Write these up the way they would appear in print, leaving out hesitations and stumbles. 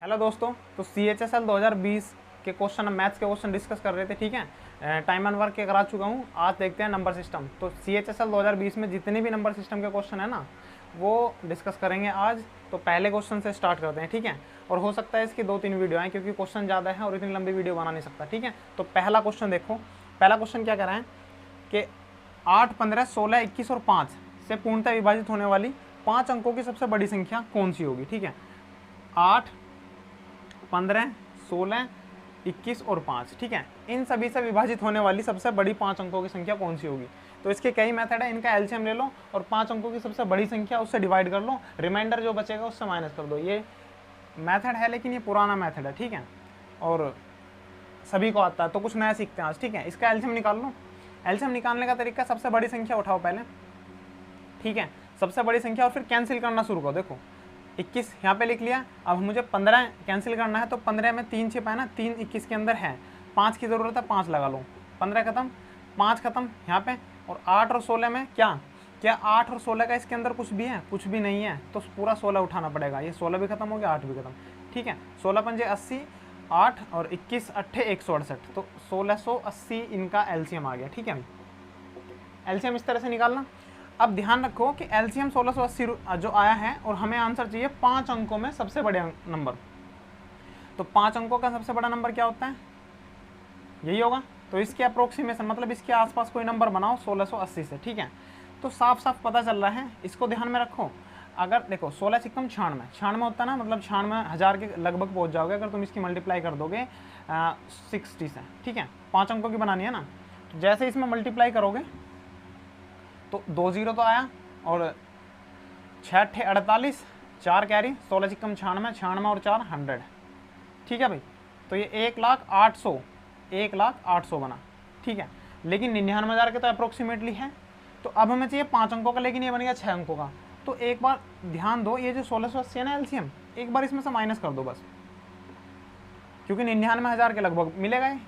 Hello दोस्तों, तो CHSL 2020 के क्वेश्चन, मैथ्स के क्वेश्चन डिस्कस कर रहे थे। ठीक है, टाइम एंड वर्क के करा चुका हूँ। आज देखते हैं नंबर सिस्टम। तो CHSL 2020 में जितने भी नंबर सिस्टम के क्वेश्चन है ना, वो डिस्कस करेंगे आज। तो पहले क्वेश्चन से स्टार्ट करते हैं। ठीक है, और हो सकता है इसकी 2-3 वीडियो आए क्योंकि क्वेश्चन ज़्यादा है और इतनी लंबी वीडियो बना नहीं सकता। ठीक है, तो पहला क्वेश्चन देखो। पहला क्वेश्चन क्या कह रहा है कि 8, 15, 16, 21 और 5 से पूर्णतः विभाजित होने वाली 5 अंकों की सबसे बड़ी संख्या कौन सी होगी। ठीक है, 8, 15, 16, 21 और 5। ठीक है, इन सभी से विभाजित होने वाली सबसे बड़ी 5 अंकों की संख्या कौन सी होगी। तो इसके कई मेथड है, इनका एलसीएम ले लो और 5 अंकों की सबसे बड़ी संख्या उससे डिवाइड कर लो, रिमाइंडर जो बचेगा उससे माइनस कर दो। ये मेथड है लेकिन ये पुराना मेथड है। ठीक है, और सभी को आता है, तो कुछ नया सीखते हैं आज। ठीक है, इसका एलसीएम निकाल लो। एलसीएम निकालने का तरीका, सबसे बड़ी संख्या उठाओ पहले। ठीक है, सबसे बड़ी संख्या और फिर कैंसिल करना शुरू करो। देखो 21 यहाँ पे लिख लिया, अब मुझे 15 कैंसिल करना है, तो 15 में 3 छिपा है ना, 3 21 के अंदर है, 5 की ज़रूरत है, 5 लगा लो। 15 खत्म, 5 खत्म यहाँ पे, और 8 और 16 में क्या 8 और 16 का इसके अंदर कुछ भी है? कुछ भी नहीं है, तो पूरा 16 उठाना पड़ेगा। ये 16 भी खत्म हो गया, 8 भी खत्म। ठीक है, 16 पंजे 80, 8 और 21 अट्ठे 168, तो 1680 इनका एलसीएम आ गया। ठीक है, एलसीएम इस तरह से निकालना। अब ध्यान रखो कि एलसीएम 1680 जो आया है, और हमें आंसर चाहिए 5 अंकों में सबसे बड़े नंबर। तो 5 अंकों का सबसे बड़ा नंबर क्या होता है? यही होगा। तो इसके अप्रोक्सीमेशन, मतलब इसके आसपास कोई नंबर बनाओ 1680 से। ठीक है, तो साफ साफ पता चल रहा है, इसको ध्यान में रखो। अगर देखो 16 से कम 96 होता है ना, मतलब 96,000 के लगभग पहुंच जाओगे अगर तुम इसकी मल्टीप्लाई कर दोगे 60 से। ठीक है, 5 अंकों की बनानी है ना, तो जैसे इसमें मल्टीप्लाई करोगे तो 2 0 तो आया, और 6 अट्ठे 48, 4 कैरी, 16 से कम 96, 96 और 4 100। ठीक है भाई, तो ये 1,08,000 बना। ठीक है, लेकिन 99,000 के तो अप्रोक्सीमेटली है, तो अब हमें चाहिए 5 अंकों का, लेकिन ये बन गया 6 अंकों का। तो एक बार ध्यान दो, ये जो 1680 है ना एलसीएम, एक बार इसमें से माइनस कर दो बस, क्योंकि 99,000 के लगभग मिलेगा ये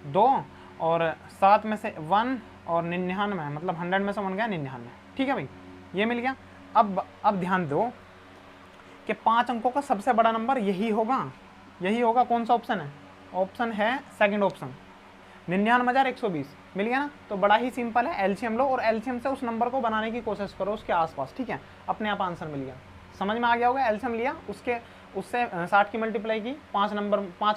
2, और 7 में से 1 और 99, मतलब 100 में से 1 गया 99। ठीक है भाई, ये मिल गया। अब ध्यान दो कि 5 अंकों का सबसे बड़ा नंबर यही होगा। कौन सा ऑप्शन है? ऑप्शन है सेकंड ऑप्शन, 99,120 मिल गया ना। तो बड़ा ही सिंपल है, एलसीएम लो और एलसीएम से उस नंबर को बनाने की कोशिश करो उसके आसपास। ठीक है, अपने आप आंसर मिल गया, समझ में आ गया होगा। एलसीएम लिया, उससे 60 की मल्टीप्लाई की 5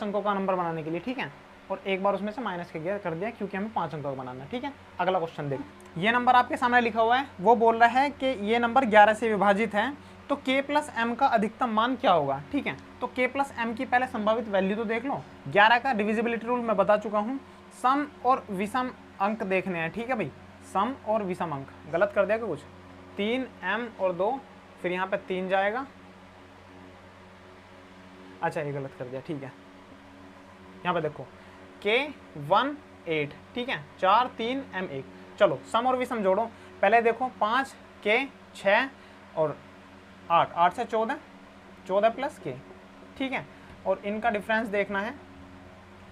अंकों का नंबर बनाने के लिए। ठीक है, और एक बार उसमें से माइनस कर दिया क्योंकि हमें 5 अंकों का बनाना है। ठीक है, अगला क्वेश्चन देख। ये नंबर आपके सामने लिखा हुआ है, वो बोल रहा है कि ये नंबर 11 से विभाजित है, तो k प्लस m का अधिकतम मान क्या होगा। ठीक है, तो k प्लस m की पहले संभावित वैल्यू तो देख लो। 11 का डिविजिबिलिटी रूल मैं बता चुका हूँ, सम और विषम अंक देखने हैं। ठीक है भाई, सम और विषम अंक। गलत कर दिया क्या कुछ? 3 m और 2, फिर यहाँ पे 3 जाएगा। अच्छा, ये गलत कर दिया। ठीक है, यहाँ पे देखो K1 8। ठीक है, 4 3 m 1। चलो सम और विषम जोड़ो। पहले देखो 5 K 6 और 8, 8 से 14, 14 प्लस K। ठीक है, और इनका डिफरेंस देखना है।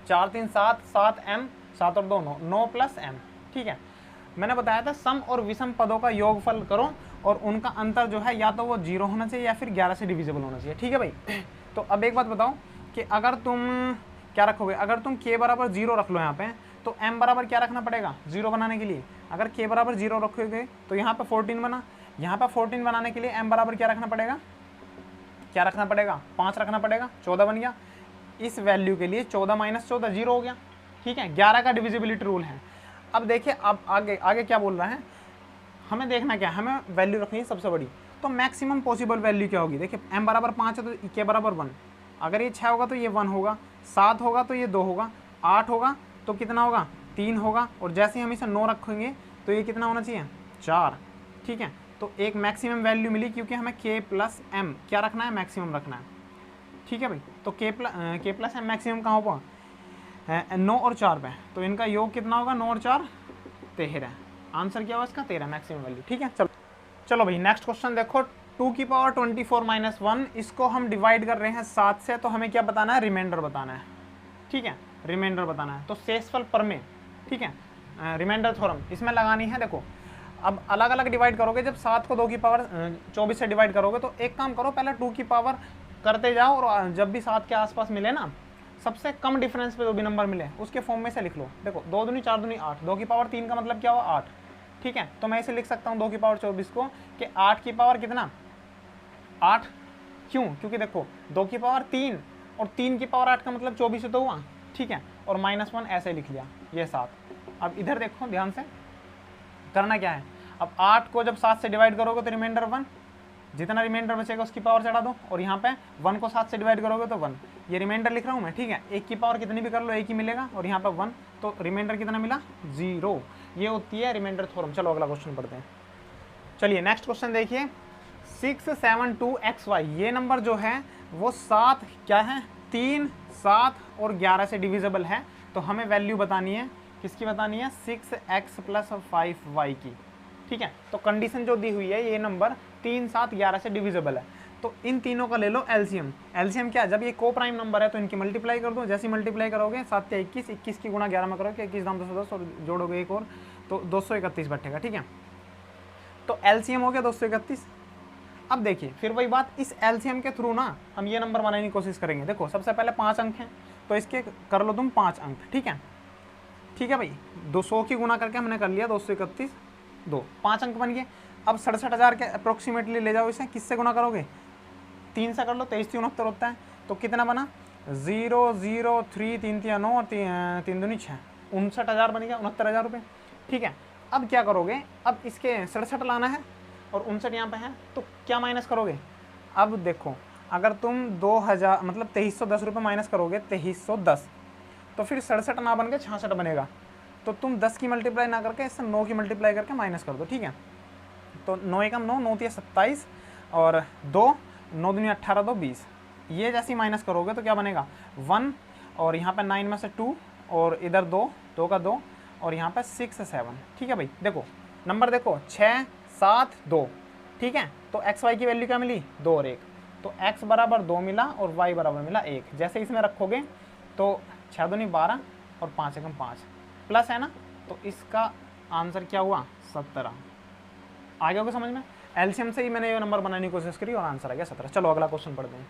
4 3 7, 7 m, 7 और 2 9, 9 प्लस m। ठीक है, मैंने बताया था सम और विषम पदों का योगफल करो, और उनका अंतर जो है या तो वो 0 होना चाहिए या फिर 11 से डिविजिबल होना चाहिए। ठीक है भाई, तो अब एक बात बताओ कि अगर तुम क्या रखोगे, अगर तुम k बराबर 0 रख लो यहाँ पे, तो m बराबर क्या रखना पड़ेगा 0 बनाने के लिए। अगर k बराबर 0 रखोगे तो यहाँ पे 14 बना, यहाँ पे 14 बनाने के लिए m बराबर क्या रखना पड़ेगा, 5 रखना पड़ेगा, 14 बन गया। इस वैल्यू के लिए 14 माइनस 14 0 हो गया। ठीक है, 11 का डिविजिबिलिटी रूल है। अब देखिए, अब आगे क्या बोल रहा है, हमें देखना क्या है, हमें वैल्यू रखनी है सबसे बड़ी। तो मैक्सिमम पॉसिबल वैल्यू क्या होगी? देखिए m बराबर 5 है तो k बराबर 1, अगर ये 6 होगा तो ये 1 होगा, 7 होगा तो ये 2 होगा, 8 होगा तो कितना होगा 3 होगा, और जैसे ही हम इसे 9 रखेंगे तो ये कितना होना चाहिए 4। ठीक है, तो एक मैक्सिमम वैल्यू मिली, क्योंकि हमें k प्लस m क्या रखना है, मैक्सिमम रखना है। ठीक है भाई, तो k प्लस m मैक्सिमम कहाँ होगा, 9 और 4 पे, तो इनका योग कितना होगा, 9 और 4 13। आंसर क्या होगा इसका 13 मैक्सिमम वैल्यू। ठीक है, चलो भाई नेक्स्ट क्वेश्चन देखो। 2 की पावर 24 माइनस 1, इसको हम डिवाइड कर रहे हैं 7 से, तो हमें क्या बताना है, रिमाइंडर बताना है। ठीक है, रिमाइंडर बताना है, तो शेषफल प्रमेय। ठीक है, रिमाइंडर थ्योरम इसमें लगानी है। देखो अब अलग अलग डिवाइड करोगे, जब 7 को 2 की पावर 24 से डिवाइड करोगे, तो एक काम करो, पहले 2 की पावर करते जाओ और जब भी 7 के आसपास मिले ना, सबसे कम डिफरेंस पे जो भी नंबर मिले उसके फॉर्म में से लिख लो। देखो 2 दूनी 4 दूनी 8, 2 की पावर 3 का मतलब क्या हुआ 8, ठीक है। तो मैं इसे लिख सकता हूँ 2 की पावर 24 को कि 8 की पावर कितना 8, क्यों? क्योंकि देखो 2 की पावर 3 और 3 की पावर 8 का मतलब 24 तो हुआ, ठीक है। और -1 ऐसे लिख लिया, ये 7। अब इधर देखो ध्यान से, करना क्या है, अब 8 को जब 7 से डिवाइड करोगे तो रिमाइंडर 1, जितना रिमाइंडर बचेगा उसकी पावर चढ़ा दो, और यहाँ पे 1 को 7 से डिवाइड करोगे तो 1, ये रिमाइंडर लिख रहा हूँ मैं, ठीक है। 1 की पावर कितनी भी कर लो 1 ही मिलेगा, और यहाँ पे 1, तो रिमाइंडर कितना मिला 0। ये होती है रिमाइंडर थ्योरम। चलो अगला क्वेश्चन पढ़ते हैं। चलिए नेक्स्ट क्वेश्चन देखिए, 672xy, ये नंबर जो है वो 7 क्या है 3, 7 और 11 से डिविजिबल है। तो हमें वैल्यू बतानी है, किसकी बतानी है 6x + 5y की, ठीक है। तो कंडीशन जो दी हुई है ये नंबर 3, 7, 11 से डिविजिबल है। तो इन तीनों का ले लो एलसीएम। एलसीएम क्या, जब ये को प्राइम नंबर है तो इनकी मल्टीप्लाई कर दो। जैसे मल्टीप्लाई करोगे 7 या 21, 21 की गुणा 11 में करोगे 21 दाम 210 और जोड़ोगे एक और तो 231 बैठेगा, ठीक है। तो एलसीएम हो गया 231। अब देखिए फिर वही बात, इस एलसीएम के थ्रू ना हम ये नंबर बनाने की कोशिश करेंगे। देखो सबसे पहले 5 अंक हैं तो इसके कर लो तुम 5 अंक, ठीक है। ठीक है भाई, 200 की गुणा करके हमने कर लिया 231, 2 5 अंक बन गए। अब 67,000 के अप्रोक्सीमेटली ले जाओ इसे, किससे गुणा करोगे 3 से कर लो, 23 3 69 होता है। तो कितना बना 0 0 3 3 3 9 और 3 दूनी 6, 59,000 बन गया, 69,000 रुपये, ठीक है। अब क्या करोगे, अब इसके 67 लाना है और 59 यहाँ पे है, तो क्या माइनस करोगे। अब देखो अगर तुम 2000 मतलब 2310 रुपये माइनस करोगे 2310, तो फिर 67 ना बन के 66 बनेगा। तो तुम 10 की मल्टीप्लाई ना करके इससे 9 की मल्टीप्लाई करके माइनस कर दो, ठीक है। तो 9 एकम 9, 9 3 27 और 2, 9 दूनी 18, 2 20। ये जैसे ही माइनस करोगे तो क्या बनेगा 1, और यहाँ पे 9 में से 2 और इधर 2, 2 का 2 और यहाँ पे 6 7, ठीक है भाई। देखो नंबर देखो 6 7 2, ठीक है। तो एक्स वाई की वैल्यू क्या मिली 2 और 1, तो x बराबर 2 मिला और y बराबर मिला 1। जैसे इसमें रखोगे तो 6 दूनी 12 और 5 एकम 5 प्लस है ना, तो इसका आंसर क्या हुआ 17। आ गया होगा समझ में। एलसीएम से ही मैंने ये नंबर बनाने की कोशिश करी और आंसर आ गया 17। चलो अगला क्वेश्चन पढ़ते हैं।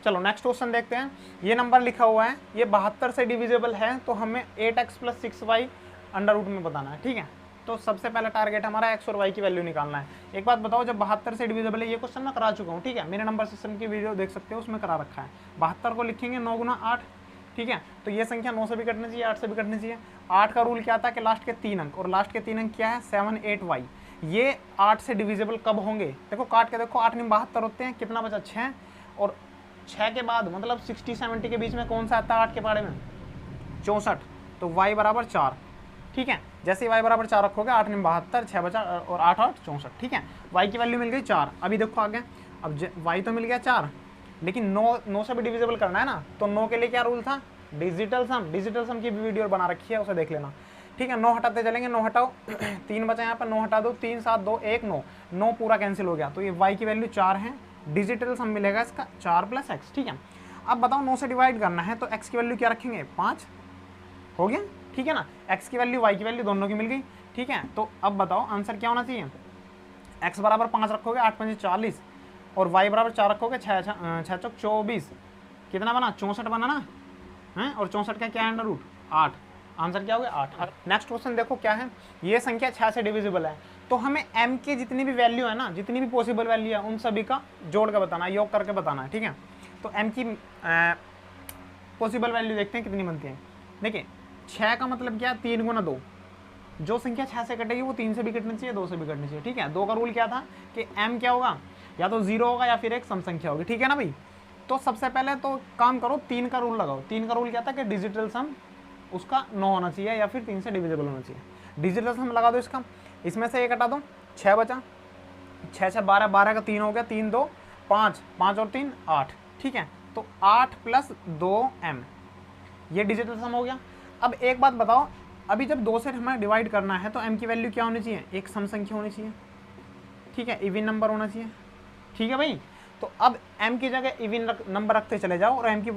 चलो नेक्स्ट क्वेश्चन देखते हैं। ये नंबर लिखा हुआ है, ये 72 से डिविजिबल है, तो हमें 8x + 6y अंडर रूट में बताना है, ठीक है। तो सबसे पहला टारगेट हमारा x और y की वैल्यू निकालना है। एक बात बताओ, जब 72 से डिविजिबल है, ये क्वेश्चन मैं करा चुका हूँ, ठीक है। मेरे नंबर सिस्टम की वीडियो देख सकते हो, उसमें करा रखा है। 72 को लिखेंगे 9 × 8, ठीक है। तो ये संख्या 9 से भी कटनी चाहिए, 8 से भी कटनी चाहिए। 8 का रूल क्या था कि लास्ट के 3 अंक, और लास्ट के 3 अंक क्या है 7 8 y। ये 8 से डिविजिबल कब होंगे, देखो काट के देखो, 8 में 72 होते हैं, कितना बचा 6, और 6 के बाद मतलब 60 70 के बीच में कौन सा आता है 8 के बारे में 64, तो y बराबर 4, ठीक है। जैसे ही y बराबर 4 रखोगे, 8 में 72, 6 बचा और 8 8 64, ठीक है। y की वैल्यू मिल गई 4। अभी देखो आगे, अब y तो मिल गया 4, लेकिन 9 से भी डिविजिबल करना है ना, तो 9 के लिए क्या रूल था डिजिटल सम। डिजिटल सम की भी वीडियो बना रखी है, उसे देख लेना, ठीक है। 9 हटाते चलेंगे, 9 हटाओ 3 बचा यहाँ पर, 9 हटा दो 3 7 2 1 9, 9 पूरा कैंसिल हो गया, तो ये y की वैल्यू 4 है। डिजिटल सम मिलेगा इसका 4 + x, ठीक है। अब बताओ 9 से डिवाइड करना है तो x की वैल्यू क्या रखेंगे 5, हो गया, ठीक है ना। x की वैल्यू y की वैल्यू दोनों की मिल गई, ठीक है। तो अब बताओ आंसर क्या होना चाहिए, x बराबर 5 रखोगे 8 5 40, और y बराबर 4 रखोगे 6 चौक 24, कितना बना 64 बना ना है, और 64 का क्या है अंडर रूट 8। आंसर क्या हो गया 8। नेक्स्ट क्वेश्चन देखो क्या है, ये संख्या 6 से डिविजिबल है, तो हमें m की जितनी भी वैल्यू है ना, जितनी भी पॉसिबल वैल्यू है, उन सभी का जोड़ के बताना है, योग करके बताना है, ठीक है। तो m की पॉसिबल वैल्यू देखते हैं कितनी बनती है। देखिए 6 का मतलब क्या 3 × 2, जो संख्या 6 से कटेगी वो 3 से भी कटनी चाहिए, 2 से भी कटनी चाहिए, ठीक है। 2 का रूल क्या था कि m क्या होगा, या तो 0 होगा या फिर एक सम संख्या होगी, ठीक है ना भाई। तो सबसे पहले तो काम करो 3 का रूल लगाओ। 3 का रूल क्या था कि डिजिटल सम उसका 9 होना चाहिए या फिर 3 से डिविजिबल होना चाहिए। डिजिटल सम लगा दो इसका, इसमें से एक हटा दो, 6 बचा, 6 से 12, 12 का 3 हो गया, 3 2 5, 5 और 3 8, ठीक है। तो 8 + 2m, ये डिजिटल सम हो गया। अब एक बात बताओ, अभी जब 2 से हमें डिवाइड करना है तो m की वैल्यू क्या होनी चाहिए, एक सम संख्या होनी चाहिए, ठीक है, इवन नंबर होना चाहिए, ठीक है भाई। तो अब m की जगह इवन नंबर रखते चले जाओ और m की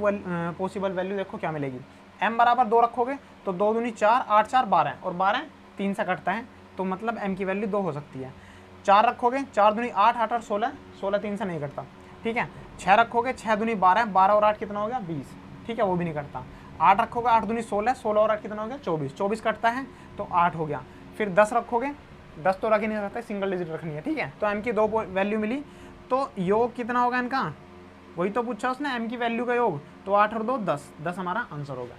पॉसिबल वैल्यू देखो क्या मिलेगी। m बराबर 2 रखोगे तो 2 दूनी 4, 8 4 12, और 12 3 से कटता है, तो मतलब m की वैल्यू 2 हो सकती है। 4 रखोगे, 4 दूनी 8, 8 और 16, 16 3 से नहीं कटता, ठीक है। 6 रखोगे 6 दूनी 12, 12 और 8 कितना हो गया 20, ठीक है, वो भी नहीं कटता। 8 रखोगे 8 दूनी 16, 16 और 8 कितना हो गया 24, 24 कटता है तो 8 हो गया। फिर 10 रखोगे, 10 तो रख ही नहीं सकता, सिंगल डिजिट रखनी है, ठीक है। तो m की 2 वैल्यू मिली, तो योग कितना होगा इनका, वही तो पूछा उसने, m की वैल्यू का योग, तो 8 और 2 10, 10 हमारा आंसर होगा।